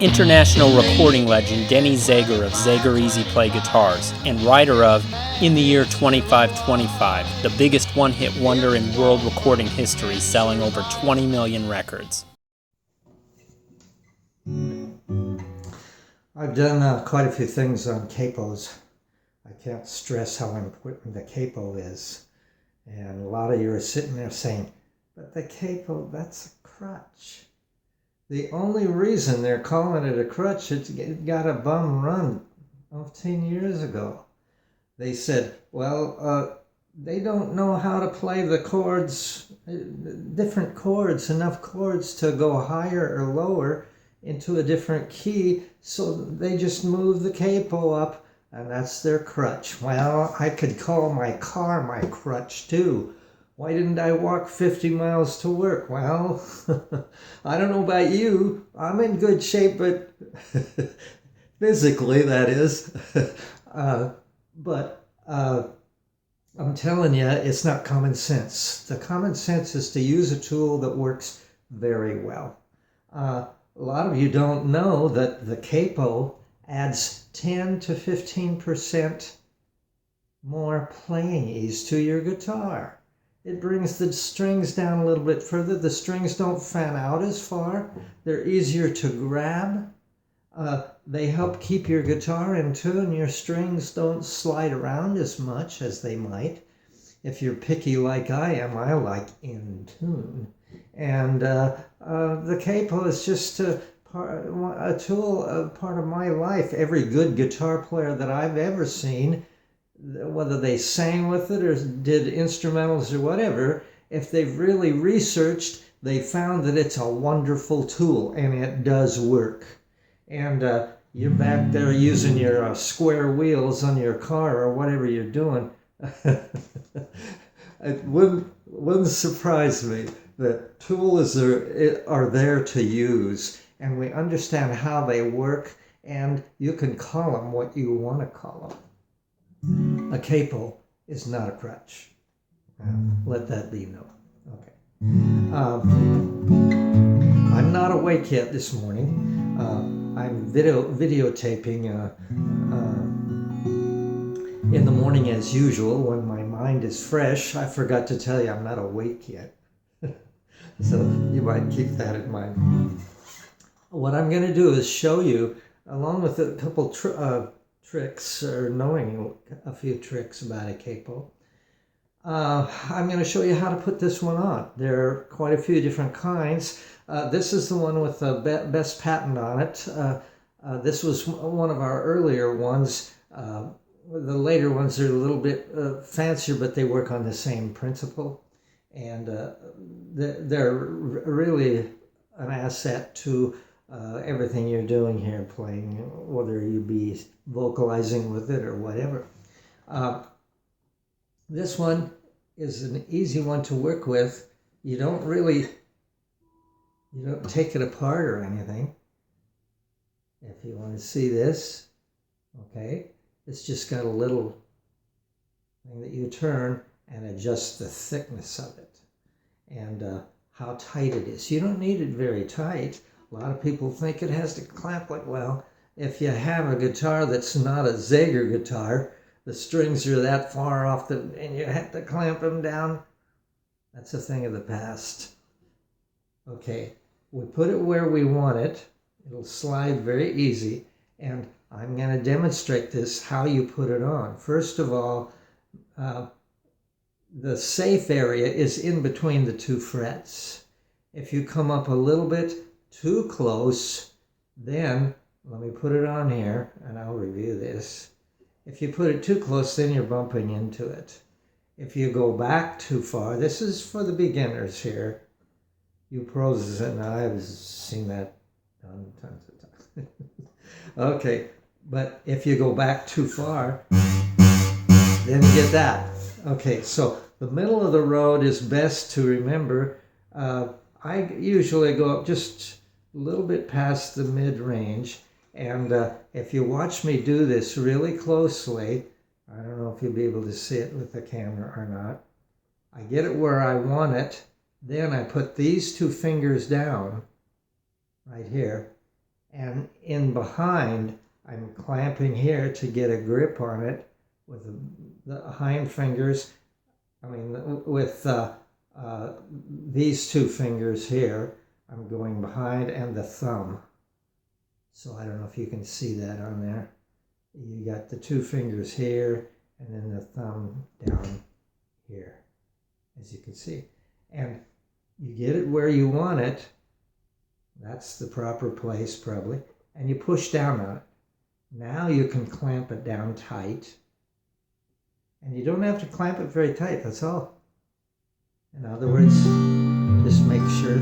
International recording legend Denny Zager of Zager Easy Play Guitars, and writer of In the Year 2525, the biggest one-hit wonder in world recording history, selling over 20 million records. I've done quite a few things on capos. I can't stress how important the capo is. And a lot of you are sitting there saying, but the capo, that's a crutch. The only reason they're calling it a crutch is it got a bum run 10 years ago. They said, well, they don't know how to play the chords, different chords, enough chords to go higher or lower into a different key, so they just move the capo up, and that's their crutch. Well, I could call my car my crutch too. Why didn't I walk 50 miles to work? Well, I don't know about you. I'm in good shape, but physically, that is. But I'm telling you, it's not common sense. The common sense is to use a tool that works very well. A lot of you don't know that the capo adds 10 to 15% more playing ease to your guitar. It brings the strings down a little bit further. The strings don't fan out as far. They're easier to grab. They help keep your guitar in tune. Your strings don't slide around as much as they might. If you're picky like I am, I like in tune. And the capo is just a tool, a part of my life. Every good guitar player that I've ever seen, whether they sang with it or did instrumentals or whatever, if they've really researched, they found that it's a wonderful tool, and it does work. And you're back there using your square wheels on your car or whatever you're doing. It wouldn't surprise me that tools are there to use, and we understand how they work, and you can call them what you want to call them. A capo is not a crutch. Let that be known. Okay. I'm not awake yet this morning. I'm videotaping in the morning as usual when my mind is fresh. I forgot to tell you I'm not awake yet. So you might keep that in mind. What I'm going to do is show you, along with a couple tricks, or knowing a few tricks about a capo, I'm going to show you how to put this one on. There are quite a few different kinds. This is the one with the best patent on it. This was one of our earlier ones. The later ones are a little bit fancier, but they work on the same principle. And they're really an asset to everything you're doing here, playing, whether you be vocalizing with it or whatever. This one is an easy one to work with. You don't take it apart or anything. If you want to see this, okay, it's just got a little thing that you turn and adjust the thickness of it and how tight it is. You don't need it very tight. A lot of people think it has to clamp like, well, if you have a guitar that's not a Zager guitar, the strings are that far off and you have to clamp them down, that's a thing of the past. Okay, we put it where we want it. It'll slide very easy, and I'm going to demonstrate this, how you put it on. First of all, the safe area is in between the two frets. If you come up a little bit too close, then, let me put it on here, and I'll review this. If you put it too close, then you're bumping into it. If you go back too far, this is for the beginners here. You pros, and I've seen that done tons of times. Okay, but if you go back too far, then you get that. Okay, so the middle of the road is best to remember. I usually go up just a little bit past the mid-range, and if you watch me do this really closely, I don't know if you'll be able to see it with the camera or not. I get it where I want it, then I put these two fingers down right here, And in behind, I'm clamping here to get a grip on it with the hind fingers. With these two fingers here, I'm going behind, and the thumb. So I don't know if you can see that on there. You got the two fingers here, and then the thumb down here, as you can see. And you get it where you want it. That's the proper place, probably. And you push down on it. Now you can clamp it down tight. And you don't have to clamp it very tight, that's all. In other words, just make sure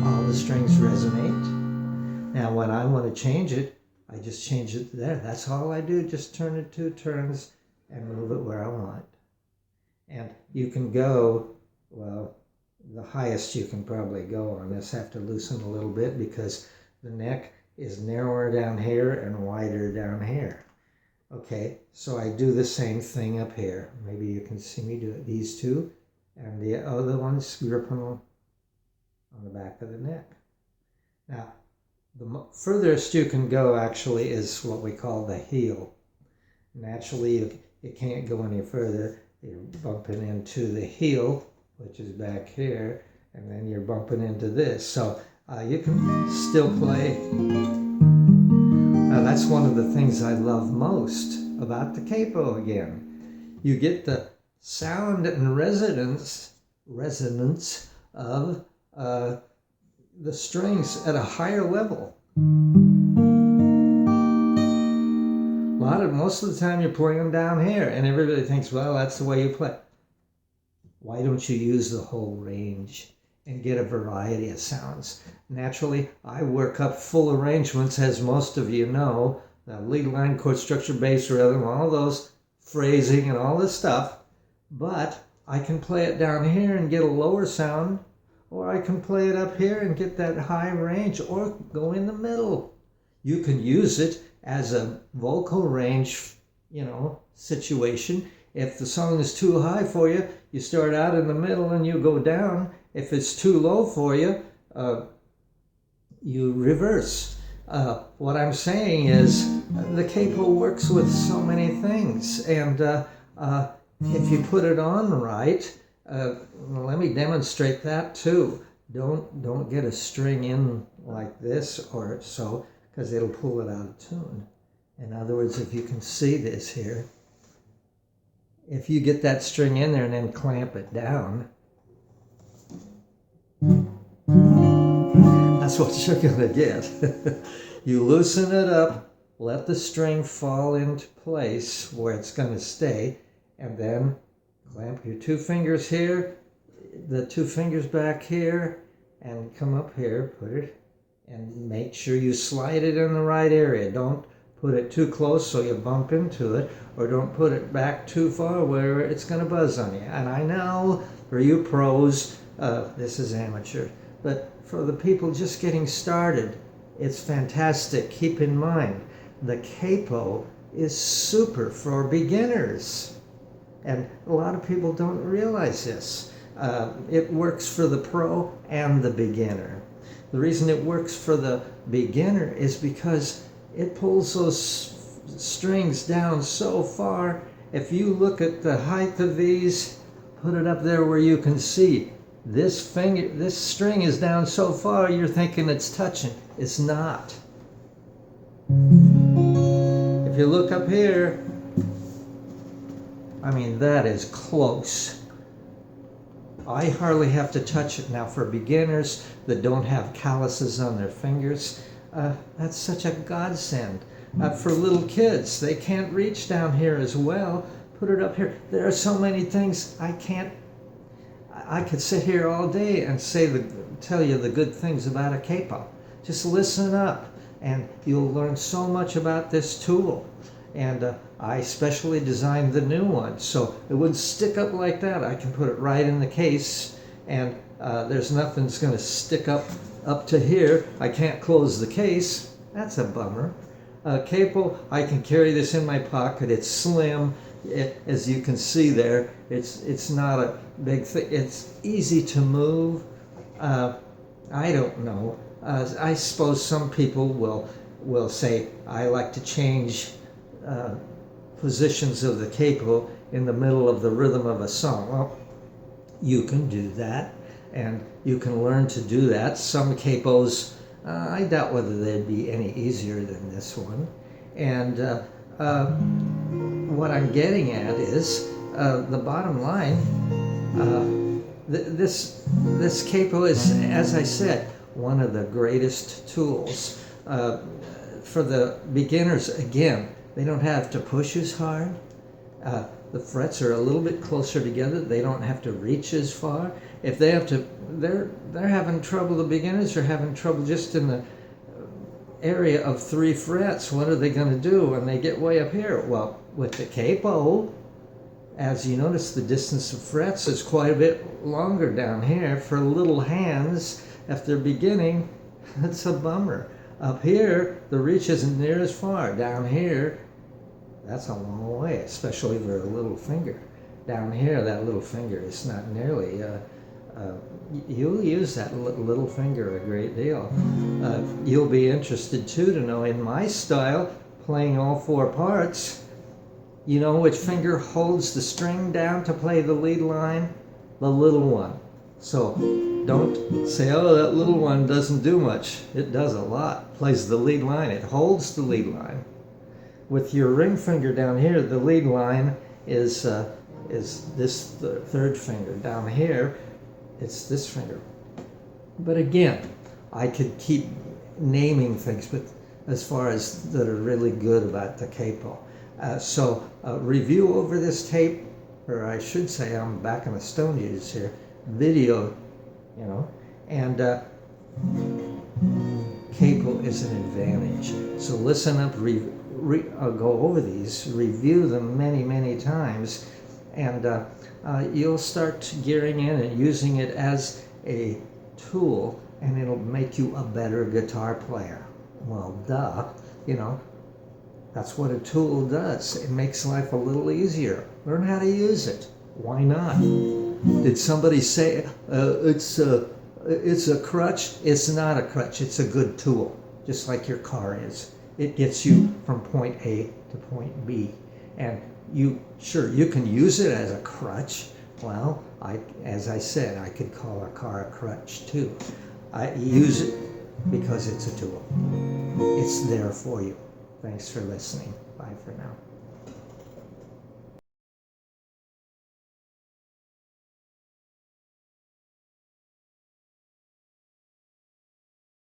all the strings resonate. Now when I want to change it, I just change it there. That's all I do, just turn it 2 turns and move it where I want. And you can go, well, the highest you can probably go on this. Have to loosen a little bit because the neck is narrower down here and wider down here. Okay, so I do the same thing up here. Maybe you can see me do it. These two, and the other one's gripping on the back of the neck. Now, the furthest you can go actually is what we call the heel. Naturally, you can't go any further. You're bumping into the heel, which is back here, and then you're bumping into this. So you can still play. Now that's one of the things I love most about the capo again. You get the sound and resonance of the strings at a higher level. Most of the time you're playing down here, and everybody thinks, well, that's the way you play. Why don't you use the whole range and get a variety of sounds? Naturally, I work up full arrangements, as most of you know, the lead line, chord structure, bass rhythm, all those phrasing and all this stuff, but I can play it down here and get a lower sound, or I can play it up here and get that high range, or go in the middle. You can use it as a vocal range, situation. If the song is too high for you, you start out in the middle and you go down. If it's too low for you, you reverse. What I'm saying is the capo works with so many things, and if you put it on right, let me demonstrate that too. Don't get a string in like this or so, because it'll pull it out of tune. In other words, if you can see this here, if you get that string in there and then clamp it down, that's what you're going to get. You loosen it up, let the string fall into place where it's going to stay, and then clamp your 2 fingers here, the 2 fingers back here, and come up here, put it, and make sure you slide it in the right area. Don't put it too close so you bump into it, or don't put it back too far where it's going to buzz on you. And I know for you pros, this is amateur, but for the people just getting started, it's fantastic. Keep in mind, the capo is super for beginners, and a lot of people don't realize this. It works for the pro and the beginner. The reason it works for the beginner is because it pulls those strings down so far. If you look at the height of these, put it up there where you can see. This string is down so far, you're thinking it's touching. It's not. If you look up here, that is close. I hardly have to touch it. Now for beginners that don't have calluses on their fingers, that's such a godsend. For little kids, they can't reach down here as well. Put it up here. There are so many things I could sit here all day and tell you the good things about a capo. Just listen up, and you'll learn so much about this tool. And I specially designed the new one, so it wouldn't stick up like that. I can put it right in the case, and there's nothing that's going to stick up to here. I can't close the case. That's a bummer. Capo, I can carry this in my pocket. It's slim. As you can see there, it's not a big thing. It's easy to move. I don't know. I suppose some people will say, I like to change positions of the capo in the middle of the rhythm of a song. Well, you can do that, and you can learn to do that. Some capos, I doubt whether they'd be any easier than this one. And what I'm getting at is the bottom line. This capo is, as I said, one of the greatest tools for the beginners. Again, they don't have to push as hard. The frets are a little bit closer together. They don't have to reach as far. If they have to, they're having trouble. The beginners are having trouble just in the area of 3 frets. What are they going to do when they get way up here? Well, with the capo, as you notice, the distance of frets is quite a bit longer down here. For little hands, if they're beginning, it's a bummer. Up here, the reach isn't near as far. Down here, that's a long way, especially for a little finger. Down here, that little finger is not nearly, you'll use that little finger a great deal. You'll be interested too to know, in my style, playing all 4 parts, you know which finger holds the string down to play the lead line? The little one. So don't say, oh, that little one doesn't do much. It does a lot. Plays the lead line. It holds the lead line. With your ring finger down here, the lead line is this third finger. Down here, it's this finger. But again, I could keep naming things, but as far as that are really good about the capo. So review over this tape, or I should say, I'm back in the Stone Ages here, video, you know, and capo is an advantage. So listen up, go over these, review them many, many times, and you'll start gearing in and using it as a tool, and it'll make you a better guitar player. Well, duh, you know, that's what a tool does. It makes life a little easier. Learn how to use it. Why not? Did somebody say it's a crutch? It's not a crutch. It's a good tool, just like your car is. It gets you from point A to point B. And you can use it as a crutch. Well, as I said, I could call a car a crutch too. I use it because it's a tool. It's there for you. Thanks for listening. Bye for now.